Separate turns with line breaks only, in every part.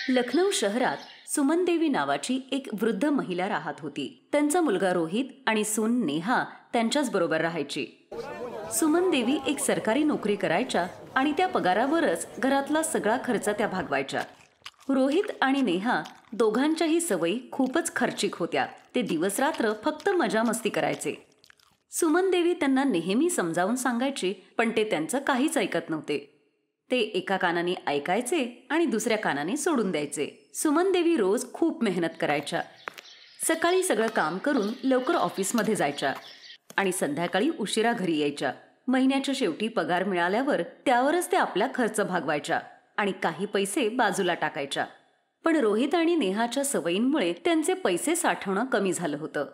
लखनौ शहरात सुमन देवी नावाची एक वृद्ध महिला राहत होती. त्यांचा मुलगा रोहित आणि सून नेहा त्यांच्याच बरोबर राहायची. सुमन देवी एक सरकारी नोकरी करायच्या आणि त्या पगारावरच घरातला सगळा खर्च त्या भागवायच्या. रोहित आणि नेहा दोघांच्याही सवयी खूपच खर्चिक होत्या. ते दिवस रात्र फक्त मजा मस्ती करायचे. सुमन देवी त्यांना नेहमी समजावून सांगायची, पण ते त्यांचं काहीच ऐकत नव्हते. ते एका कानाने ऐकायचे आणि दुसऱ्या कानाने सोडून द्यायचे. सुमन देवी रोज खूप मेहनत करायच्या. सकाळी सगळं काम करून लवकर ऑफिसमध्ये जायच्या आणि संध्याकाळी उशिरा घरी यायच्या. महिन्याच्या शेवटी पगार मिळाल्यावर त्यावरच ते आपला खर्च भागवायच्या आणि काही पैसे बाजूला टाकायच्या. पण रोहित आणि नेहाच्या सवयींमुळे त्यांचे पैसे साठवणं कमी झालं होतं.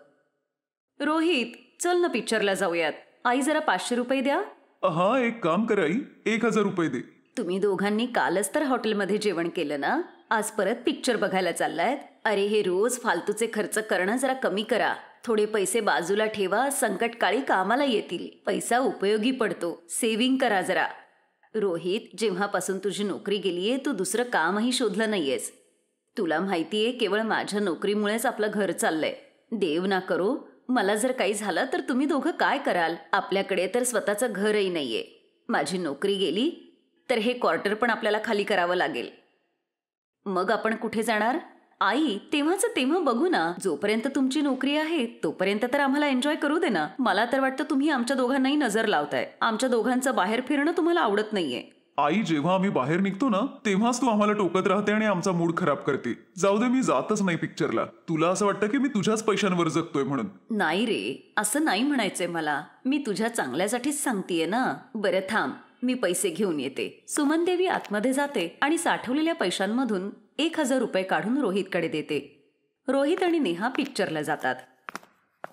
रोहित, चल ना पिक्चरला जाऊयात. आई जरा 500 रुपये द्या.
हा, एक काम कर आई, 1000 रुपये दे.
तुम्ही दोघांनी कालच तर हॉटेलमध्ये जेवण केलं ना, आज परत पिक्चर बघायला चाललायत. अरे, हे रोज फालतूचे खर्च करणं जरा कमी करा. थोडे पैसे बाजूला ठेवा, संकटकाळी कामाला येतील. पैसा उपयोगी पडतो. सेव्हिंग करा जरा. रोहित, जेव्हापासून तुझी नोकरी गेलीये तू दुसरं कामही शोधलं नाहीयेस. तुला माहितीये केवळ माझ्या नोकरीमुळेच आपलं घर चाललंय. देव ना करो मला जर काही झालं तर तुम्ही दोघं काय कराल? आपल्याकडे तर स्वतःचं घरही नाहीये. माझी नोकरी गेली तर हे क्वार्टर पण आपल्याला खाली करावं लागेल. मग आपण कुठे जाणार? आई, तेव्हाच तेव्हा बघू ना. जोपर्यंत तुमची नोकरी आहे तोपर्यंत तर आम्हाला एन्जॉय करू दे ना. मला तर वाटतं तुम्ही आमच्या दोघांनाही नजर लावताय. आमच्या दोघांचं बाहेर फिरणं तुम्हाला आवडत नाहीये.
आई, जेव्हा आम्ही बाहेर निघतो ना तेव्हाच तू आम्हाला टोकत राहते आणि आमचा मूड खराब करते. जाऊ दे, मी जातच नाही पिक्चरला. तुला असं वाटतं की मी तुझ्याच पैशांवर जगतोय म्हणून.
नाही रे, असं नाही म्हणायचंय मला. मी तुझ्या चांगल्यासाठीच सांगतेय ना. बरं थांब, मी पैसे घेऊन येते. सुमन देवी आतमध्ये जाते आणि साठवलेल्या पैशांमधून 1000 रुपये काढून रोहितकडे देते. रोहित आणि नेहा पिक्चरला जातात.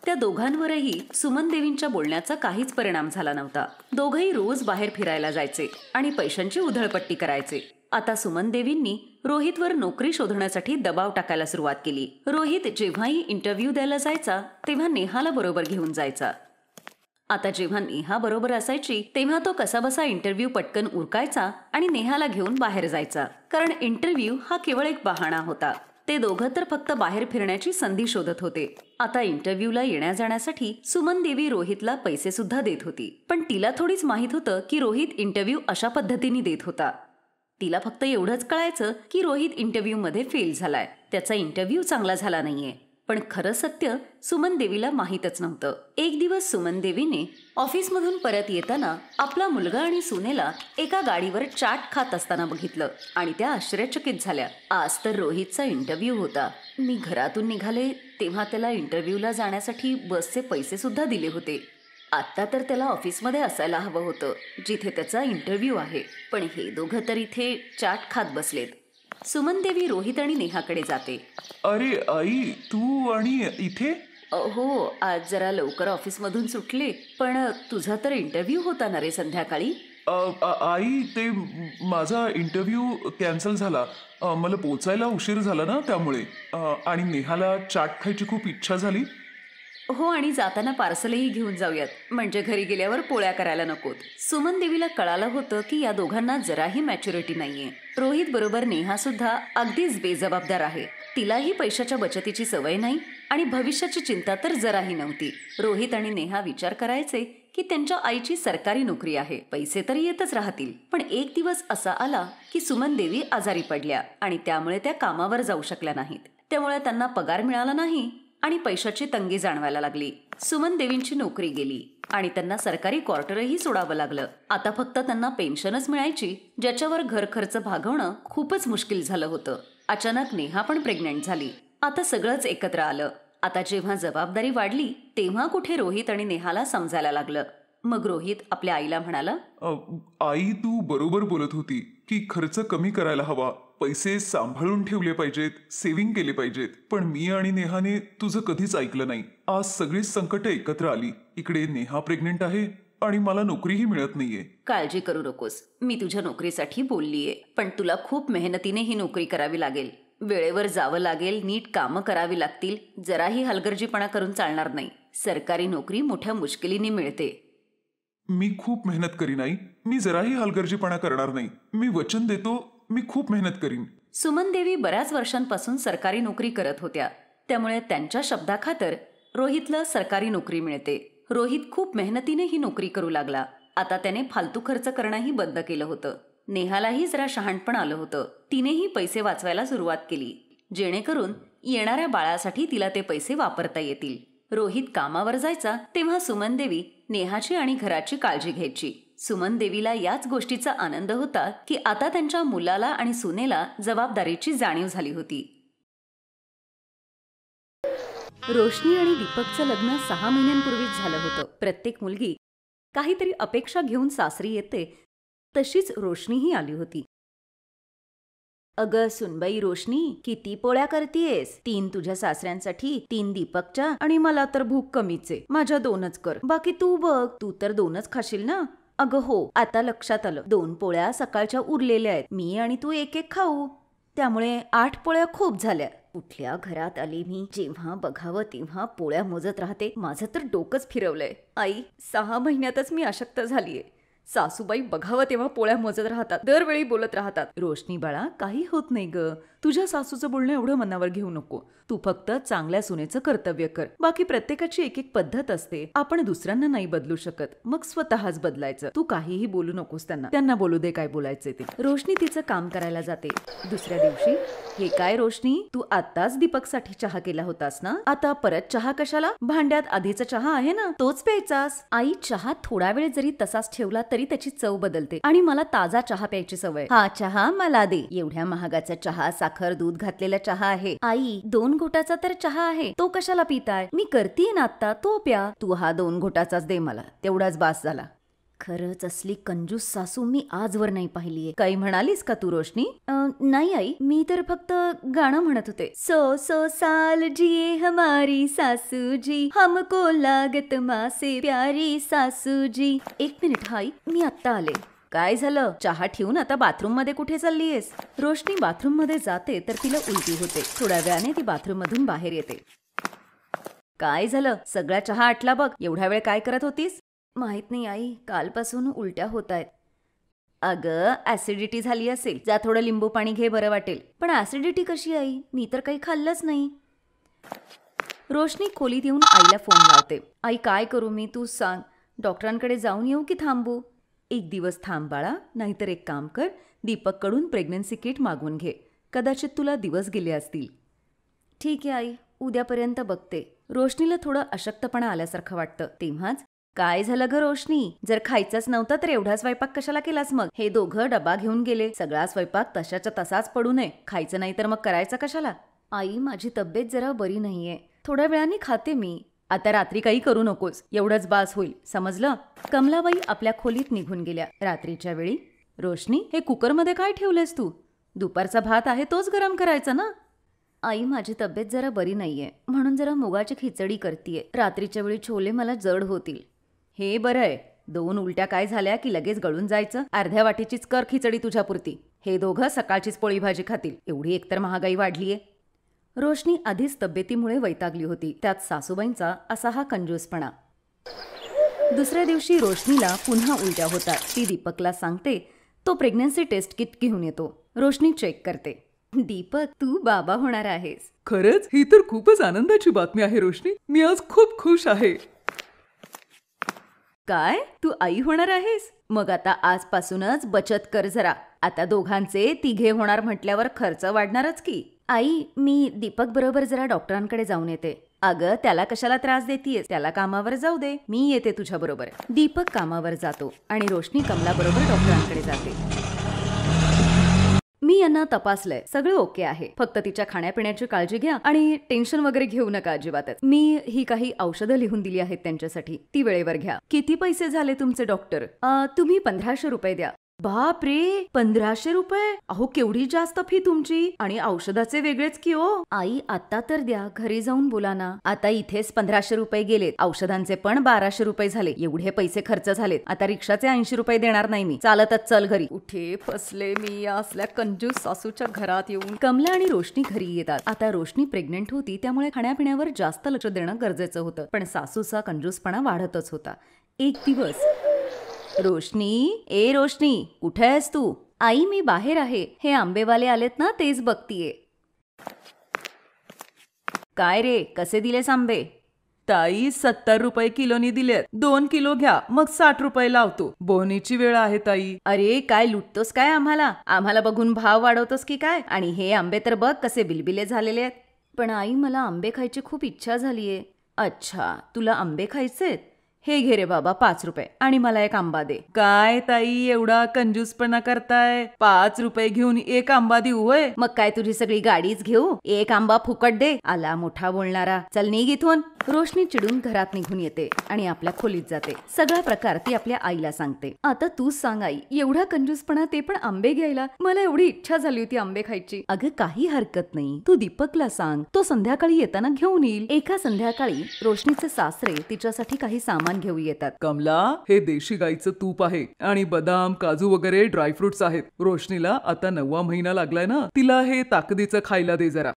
त्या दोघांवरही सुमन देवींच्या बोलण्याचा काहीच परिणाम झाला नव्हता. दोघंही रोज बाहेर फिरायला जायचे आणि पैशांची उधळपट्टी करायचे. आता सुमन देवींनी रोहितवर नोकरी शोधण्यासाठी दबाव टाकायला सुरुवात केली. रोहित जेव्हाही इंटरव्ह्यू द्यायला जायचा तेव्हा नेहाला बरोबर घेऊन जायचा. आता जेव्हा नेहा बरोबर असायची तेव्हा तो कसाबसा इंटरव्ह्यू पटकन उरकायचा आणि नेहाला घेऊन बाहेर जायचा. कारण इंटरव्ह्यू हा केवळ एक बहाणा होता. ते दोघं तर फक्त बाहेर फिरण्याची संधी शोधत होते. आता इंटरव्ह्यूला येण्या जाण्यासाठी सुमन देवी रोहितला पैसे सुद्धा देत होती. पण तिला थोडीच माहित होतं की रोहित इंटरव्ह्यू अशा पद्धतीने देत होता. तिला फक्त एवढंच कळायचं की रोहित इंटरव्ह्यूमध्ये फेल झालाय. त्याचा इंटरव्ह्यू चांगला झाला नाहीये. पण खरं सत्य सुमन देवीला माहीतच नव्हतं. एक दिवस सुमन देवीने ऑफिसमधून परत येताना आपला मुलगा आणि सुनेला एका गाडीवर चाट खात असताना बघितलं आणि त्या आश्चर्यचकित झाल्या. आज तर रोहितचा इंटरव्ह्यू होता. मी घरातून निघाले तेव्हा त्याला इंटरव्ह्यूला जाण्यासाठी बसचे पैसे सुद्धा दिले होते. आता तर त्याला ऑफिसमध्ये असायला हवं होतं जिथे त्याचा इंटरव्ह्यू आहे. पण हे दोघं तर इथे चाट खात बसलेत. सुमन देवी रोहित आणि नेहाकडे जाते.
अरे आई, तू आणि इथे?
हो, आज जरा लवकर ऑफिसमधून सुटले. पण तुझा तर इंटरव्ह्यू होता ना रे संध्याकाळी?
आई, ते माझा इंटरव्ह्यू कॅन्सल झाला. मला पोचायला उशीर झाला ना त्यामुळे. आणि नेहाला चाट खायची खूप इच्छा झाली.
हो, आणि जाताना पार्सलही घेऊन जाऊयात, म्हणजे घरी गेल्यावर पोळ्या करायला नकोत. सुमन देवीला कळालं होतं की या दोघांना जराही मॅच्युरिटी नाहीये. रोहित बरोबर नेहा सुद्धा अगदीच बेजबाबदार आहे. तिलाही पैशाच्या बचतीची सवय नाही आणि भविष्याची चिंता तर जराही नव्हती. रोहित आणि नेहा विचार करायचे की त्यांच्या आईची सरकारी नोकरी आहे, पैसे तर येतच राहतील. पण एक दिवस असा आला की सुमन देवी आजारी पडल्या आणि त्यामुळे त्या कामावर जाऊ शकल्या नाहीत. त्यामुळे त्यांना पगार मिळाला नाही आणि पैशाची तंगी जाणवायला लागली. सुमन देवींची नोकरी गेली आणि त्यांना सरकारी क्वार्टरही सोडावं लागलं. आता फक्त त्यांना पेन्शनच मिळायची, ज्याच्यावर घर खर्च भागवणं खूपच मुश्किल झालं होतं. अचानक नेहा पण प्रेग्नंट झाली. आता सगळंच एकत्र आलं. आता जेव्हा जबाबदारी वाढली तेव्हा कुठे रोहित आणि नेहाला समजायला लागलं. मग रोहित आपल्या आईला म्हणाला,
आई, तू बरोबर बोलत होती की खर्च कमी करायला हवा, पैसे सांभाळून ठेवले पाहिजेत, सेव्हिंग केले पाहिजेत. पण मी आणि नेहाने तुझं कधीच ऐकलं नाही. आज सगळीच संकट एकत्र आली. इकडे नेहा प्रेग्नेंट आहे आणि मला नोकरीही मिळत नाहीये.
काळजी करू नकोस, मी तुझ्या नोकरीसाठी बोललीये. पण तुला खूप मेहनतीने ही नोकरी करावी लागेल. वेळेवर जावं लागेल, नीट कामं करावी लागतील. जराही हलगर्जीपणा करून चालणार नाही. सरकारी नोकरी मोठ्या मुश्किलीने मिळते.
मी खूप मेहनत करीन आई. मी जराही हलगर्जीपणा करणार नाही. मी वचन देतो, मी खूप मेहनत करीन.
सुमन देवी बऱ्याच वर्षांपासून सरकारी नोकरी करत होत्या, त्यामुळे त्यांच्या शब्दाखातर रोहितला सरकारी नोकरी मिळते. रोहित खूप मेहनतीने ही नोकरी करू लागला. आता त्याने फालतू खर्च करणंही बंद केलं होतं. नेहालाही जरा शहाणपण आलं होतं. तिनेही पैसे वाचवायला सुरुवात केली, जेणेकरून येणाऱ्या बाळासाठी तिला ते पैसे वापरता येतील. रोहित कामावर जायचा तेव्हा सुमन देवी नेहाची आणि घराची काळजी घ्यायची. सुमन देवीला याच गोष्टीचा आनंद होता की आता त्यांच्या मुलाला आणि सुनेला जबाबदारीची जाणीव झाली होती. रोशनी आणि दीपकचं लग्न 6 महिन्यांपूर्वीच झालं होतं. प्रत्येक मुलगी काहीतरी अपेक्षा घेऊन सासरी येते, तशीच रोशनीही आली होती. अगं सुनबाई रोशनी, किती पोळ्या करतीयेस? 3 तुझ्या सासऱ्यांसाठी, 3 दीपकच्या, आणि मला तर भूक कमीच आहे. माझ्या 2च कर. बाकी तू बघ, तू तर 2च खाशील ना? अगं हो, आता लक्षात आलं. 2 पोळ्या सकाळच्या उरलेल्या आहेत. मी आणि तू 1-1 खाऊ. त्यामुळे 8 पोळ्या खूप झाल्या. कुठल्या घरात आली मी? जेव्हा बघावं तेव्हा पोळ्या मोजत राहते. माझं तर डोकंच फिरवलंय. आई, 6 महिन्यातच मी अशक्त झालीये. सासूबाई बघावं तेव्हा पोळ्या मोजत राहतात, दरवेळी बोलत राहतात. रोशनी बाळा, काही होत नाही ग. तुझ्या सासूचं बोलणं एवढं मनावर घेऊ नको. तू फक्त चांगल्या सुनेचं कर्तव्य कर. बाकी प्रत्येकाची एक पद्धत असते. आपण दुसऱ्यांना नाही बदलू शकत, मग स्वतःच बदलायचं. तू काहीही बोलू नकोस त्यांना बोलू दे काय बोलायचे ते. रोशनी तिचं काम करायला जाते. दुसऱ्या दिवशी, हे काय रोशनी, तू आत्ताच दीपकसाठी चहा केला होतास ना? आता परत चहा कशाला? भांड्यात आधीचा चहा आहे ना, तोच प्यायचास. आई, चहा थोडा वेळ जरी तसाच ठेवला तरी त्याची चव बदलते आणि मला ताजा चहा प्यायची सवय. हा चहा मला दे. एवढ्या महागाचा चहा, साखर, दूध घातलेला चहा आहे. आई, 2 घोटाचा तर चहा आहे, तो कशाला पिताय? मी करतीये ना आता, तो प्या. तू हा 2 घोटाचाच दे मला, तेवढाच बास झाला. खरंच असली कंजूस सासू मी आजवर नाही पाहिलीये. काही म्हणालीस का तू रोशनी? नाही आई, मी तर फक्त गाणं म्हणत होते. 100 साल जिये हमारी सासूजी, हमको लागत माँ से प्यारी सासूजी. 1 मिनिट आई, मी आत्ता आले. काय झालं? चहा ठेवून आता बाथरूम मध्ये कुठे चाललीयस? रोशनी बाथरूम मध्ये जाते तर तिला उलटी होते. थोड्या वेळाने ती बाथरूम मधून बाहेर येते. काय झालं? सगळा चहा आटला बघ. एवढा वेळ काय करत होतीस? माहित नाही आई, कालपासून उलट्या होत आहेत. अगं, ऍसिडिटी झाली असेल. जा थोडं लिंबू पाणी घे, बरं वाटेल. पण ऍसिडिटी कशी आई? मी तर काही खाल्लंच नाही. रोशनी खोलीत येऊन आईला फोन लावते. आई, काय करू मी? तू सांग. डॉक्टरांकडे जाऊन येऊ की थांबू? 1 दिवस थांब बाळा, नाहीतर एक काम कर, दीपककडून प्रेग्नन्सी किट मागवून घे. कदाचित तुला दिवस गेले असतील. ठीक आहे आई, उद्यापर्यंत बघते. रोशनीला थोडं अशक्तपणा आल्यासारखं वाटतं. तेव्हाच, काय झालं ग रोशनी? जर खायचंच नव्हतं तर एवढा स्वयंपाक कशाला केलास मग? हे दोघं डबा घेऊन गेले. सगळा स्वयंपाक तशाच्या तसाच पडू नये. खायचं नाही तर मग करायचं कशाला? आई, माझी तब्येत जरा बरी नाहीये. थोड्या वेळाने खाते मी. आता रात्री काही करू नकोस. एवढंच बास होईल, समजलं? कमलाबाई आपल्या खोलीत निघून गेल्या. रात्रीच्या वेळी, रोशनी, हे कुकरमध्ये काय ठेवलेस तू? दुपारचा भात आहे तोच गरम करायचा ना? आई, माझी तब्येत जरा बरी नाहीये, म्हणून जरा मुगाची खिचडी करतीये. रात्रीच्या वेळी छोले मला जड होतील. हे बरं आहे. 2 उलट्या काय झाल्या की लगेच गळून जायचं. अर्ध्या वाटीचीच कर खिचडी तुझ्यापुरती. हे दोघं सकाळचीच पोळी भाजी खातील. एवढी एकतर महागाई वाढलीये. रोशनी आधीच तब्येतीमुळे वैतागली होती, त्यात सासूबाईंचा असा हा कंजूसपणा. दुसऱ्या दिवशी रोशनीला पुन्हा उलट्या होतात. ती दीपकला सांगते. तो प्रेग्नन्सी टेस्ट किट घेऊन येतो. रोशनी चेक करते. दीपक, तू बाबा होणार आहेस.
खरंच? ही तर खूपच आनंदाची बातमी आहे रोशनी. मी आज खूप खुश आहे.
काय? तू आई होणार आहेस? मग आता आजपासूनच बचत कर जरा. आता दोघांचे 3 होणार म्हटल्यावर खर्च वाढणारच की. आई, मी दीपक बरोबर जरा डॉक्टरांकडे जाऊन येते. अगं, त्याला कशाला त्रास देतीयेस? त्याला कामावर जाऊ दे, मी येते तुझ्या बरोबर. दीपक कामावर जातो आणि रोशनी कमला बरोबर डॉक्टरांकडे जाते. मी यांना तपासलंय, सगळं ओके आहे. फक्त तिच्या खाण्यापिण्याची काळजी घ्या आणि टेन्शन वगैरे घेऊ नका अजिबातच. मी ही काही औषधं लिहून दिली आहेत त्यांच्यासाठी, ती वेळेवर घ्या. किती पैसे झाले तुमचे डॉक्टर? तुम्ही 1500 रुपये द्या. बाप रे, 1500 रुपये? अहो, केवढी जास्त फी तुमची. आणि औषधाचे वेगळेच की हो. आई, आता तर द्या, घरी जाऊन बोला ना. आता इथेच 1500 रुपये गेलेत. औषधांचे पण 1200 रुपये झाले. एवढे पैसे खर्च झालेत. आता रिक्षाचे 80 रुपये देणार नाही मी. चालतच चल घरी. उठे फसले मी या असल्या कंजूस सासूच्या घरात येऊन. कमला आणि रोशनी घरी येतात. आता रोशनी प्रेग्नेंट होती, त्यामुळे खाण्यापिण्यावर जास्त लक्ष देणं गरजेचं होतं. पण सासूचा कंजूसपणा वाढतच होता. एक दिवस, रोशनी, ए रोशनी, कुठे आहेस तू? आई मी बाहेर आहे, हे आंबेवाले आलेत ना तेच बघतीये. काय रे, कसे दिलेस आंबे?
ताई 70 रुपये किलोनी दिलेत. 2 किलो घ्या, मग 60 रुपये लावतो. बोनीची वेळ आहे ताई.
अरे काय लुटतोस काय आम्हाला बघून भाव वाढवतोस की काय? आणि हे आंबे तर बघ कसे बिलबिले झालेले आहेत. पण आई मला आंबे खायची खूप इच्छा झालीये. अच्छा, तुला आंबे खायचेत? हे घे रे बाबा 5 रुपये आणि मला एक आंबा दे.
काय ताई एवढा कंजूसपणा करताय? 5 रुपये घेऊन एक आंबा देऊ होय?
मग काय तुझी सगळी गाडीच घेऊ? एक आंबा फुकट दे. आला मोठा बोलणारा. चल निघ इथून. रोशनी चिडून घरात निघून येते आणि आपल्या खोलीत जाते. सगळा प्रकार ती आपल्या आईला सांगते. आता तूच सांग आई, एवढा कंजूसपणा, ते पण आंबे घ्यायला. मला एवढी इच्छा झाली होती आंबे खायची. अगं काही हरकत नाही, तू दीपकला सांग, तो संध्याकाळी येताना घेऊन येईल. एका संध्याकाळी रोशनीचे सासरे तिच्यासाठी काही सामान घेऊन येतात.
कमला, हे देशी गाईचं तूप आहे आणि बदाम, काजू वगैरे ड्रायफ्रुट्स आहेत. रोशनीला आता 9वा महिना लागलाय ना, तिला हे ताकदीचं खायला दे जरा.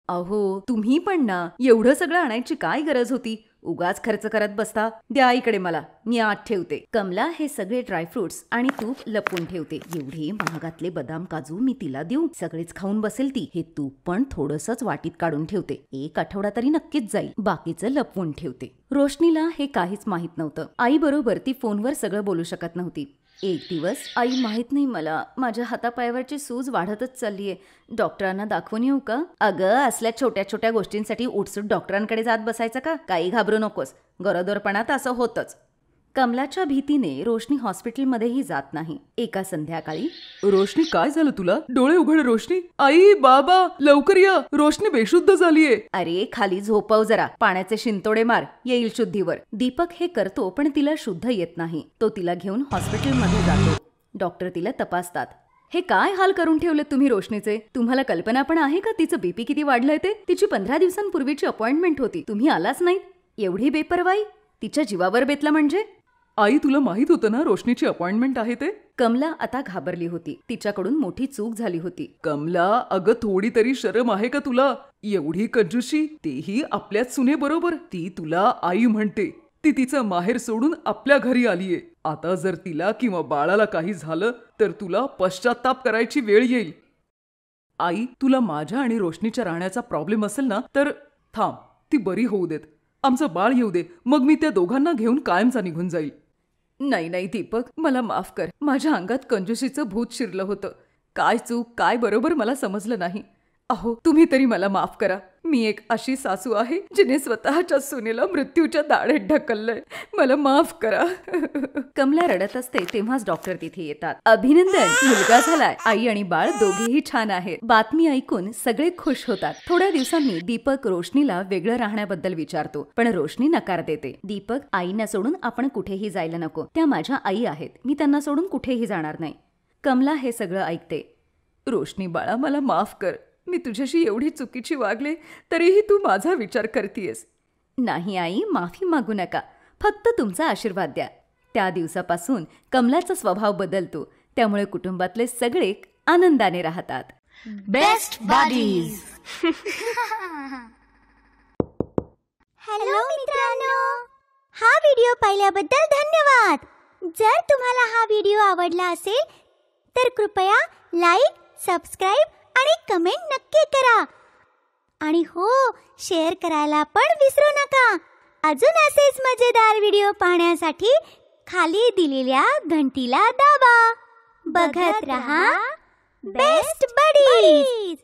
अहो तुम्ही पण ना, एवढं सगळं आणायची काय गरज होती? उगाच खर्च करत बसता. द्या इकडे मला, मी आत ठेवते. कमला हे सगळे ड्रायफ्रुट्स आणि तूप लपवून ठेवते. एवढे महागातले बदाम काजू मी तिला देऊ? सगळेच खाऊन बसेल ती. हे तूप पण थोडंसंच वाटीत काढून ठेवते. 1 आठवडा तरी नक्कीच जाईल. बाकीचं लपवून ठेवते. रोशनीला हे काहीच माहित नव्हतं. आई बरोबर ती फोनवर सगळं बोलू शकत नव्हती. एक दिवस, आई माहित नाही मला, माझ्या हातापायावरची सूज वाढतच चाललीये. डॉक्टरांना दाखवून येऊ का? अगं असल्या छोट्या छोट्या गोष्टींसाठी उठसूट डॉक्टरांकडे जात बसायचं का? काही घाबरू नकोस. गरोदरपणात असं होतच. कमलाच्या भीतीने रोशनी हॉस्पिटलमध्येही जात नाही. एका संध्याकाळी,
रोशनी काय झालं तुला? डोळे उघड रोशनी. आई बाबा लवकर या, रोशनी बेशुद्ध झालीये.
अरे खाली झोपव जरा, पाण्याचे शिंतोडे मार, येईल शुद्धीवर. दीपक हे करतो पण तिला शुद्ध येत नाही. तो तिला घेऊन हॉस्पिटलमध्ये जातो. डॉक्टर तिला तपासतात. हे काय हाल करून ठेवले तुम्ही रोशनीचे? तुम्हाला कल्पना पण आहे का तिचं बीपी किती वाढलंय ते? तिची 15 दिवसांपूर्वीची अपॉइंटमेंट होती, तुम्ही आलाच नाहीत. एवढी बेपरवाई? तिच्या जीवावर बेतला म्हणजे?
आई तुला माहित होतं ना रोशनीची अपॉइंटमेंट आहे ते?
कमला आता घाबरली होती. तिच्याकडून मोठी चूक झाली होती.
कमला, अगं थोडी तरी शरम आहे का तुला? एवढी कंजूशी, तेही आपल्याच सुने बरोबर. ती तुला आई म्हणते. ती तिचं माहेर सोडून आपल्या घरी आलीये. आता जर तिला किंवा बाळाला काही झालं तर तुला पश्चाताप करायची वेळ येईल. आई, तुला माझ्या आणि रोशनीच्या राहण्याचा प्रॉब्लेम असेल ना तर थांब, ती बरी होऊ देत. आमचं बाळ येऊ दे, मग मी त्या दोघांना घेऊन कायमचा निघून जाईल.
नाही नाही दीपक, मला माफ कर. माझ्या अंगात कंजूशीचं भूत शिरलं होतं. काय चूक काय बरोबर मला समजलं नाही. अहो तुम्ही तरी मला माफ करा. मी एक अशी सासू आहे जिने स्वतःच्या सुनेला मृत्यूच्या दाढेत ढकललंय. मला माफ करा. कमला रडत असते तेव्हाच डॉक्टर तिथे येतात. अभिनंदन, मुलगा झालाय. आई आणि बाळ दोघेही छान आहेत. बातमी ऐकून सगळे खुश होतात. थोड्या दिवसांनी दीपक रोशनीला वेगळं राहण्याबद्दल विचारतो, पण रोशनी नकार देते. दीपक, आईना सोडून आपण कुठेही जायला नको. त्या माझ्या आई आहेत, मी त्यांना सोडून कुठेही जाणार नाही. कमला हे सगळं ऐकते.
रोशनी बाळा, मला माफ कर. मी तुझ्याशी एवढी चुकीची वागले तरीही तू माझा विचार करतीयस.
नाही आई, माफी मागू नका. फक्त तुमचा आशीर्वाद द्या. त्या दिवसापासून कमलाचा स्वभाव बदलतो. त्यामुळे कुटुंबातले सगळे आनंदाने राहतात.
Best buddies. हॅलो मित्रांनो, हा व्हिडिओ पाहिल्याबद्दल धन्यवाद. जर तुम्हाला हा व्हिडिओ आवडला असेल तर कृपया लाईक, सबस्क्राईब आणि कमेंट नक्की करा. आणि हो, शेअर करायला पण विसरू नका. अजून असेच मजेदार व्हिडिओ पाहण्यासाठी खाली दिलेल्या घंटीला दाबा. बघत रहा बेस्ट बडीज.